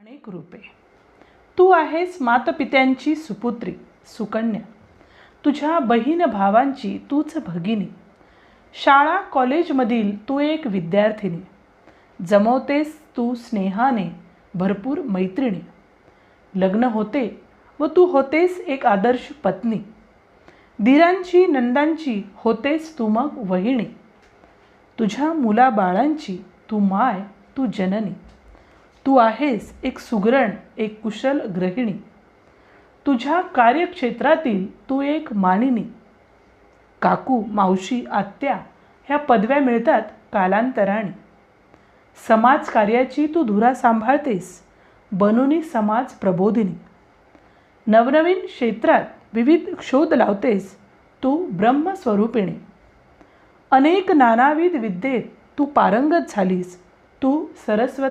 अनेक रूपे. तू आहेस मातापित्यांची सुपुत्री सुकन्या, तुझ्या बहीण भावांची तूच भगिनी. शाळा कॉलेजमधील तू एक विद्यार्थिनी, जमवतेस तू स्नेहाने भरपूर मैत्रिणी. लग्न होते व तू होतेस एक आदर्श पत्नी, दिरांची नंदांची होतेस तू मग वहिणी. तुझ्या मुलाबाळांची तू माय, तू जननी. तू आहेस एक सुगरण, एक कुशल गृहिणी. तुझ्या कार्यक्षेत्रातील तू एक मानिनी. काकू, मावशी, आत्या ह्या पदव्या मिळतात कालांतराने. समाजकार्याची तू धुरा सांभाळतेस, बनूनी समाज प्रबोधिनी. नवनवीन क्षेत्रात विविध शोध लावतेस तू ब्रह्मस्वरूपिणी. अनेक नानाविध विद्येत तू पारंगत झालीस, तू सरस्वती.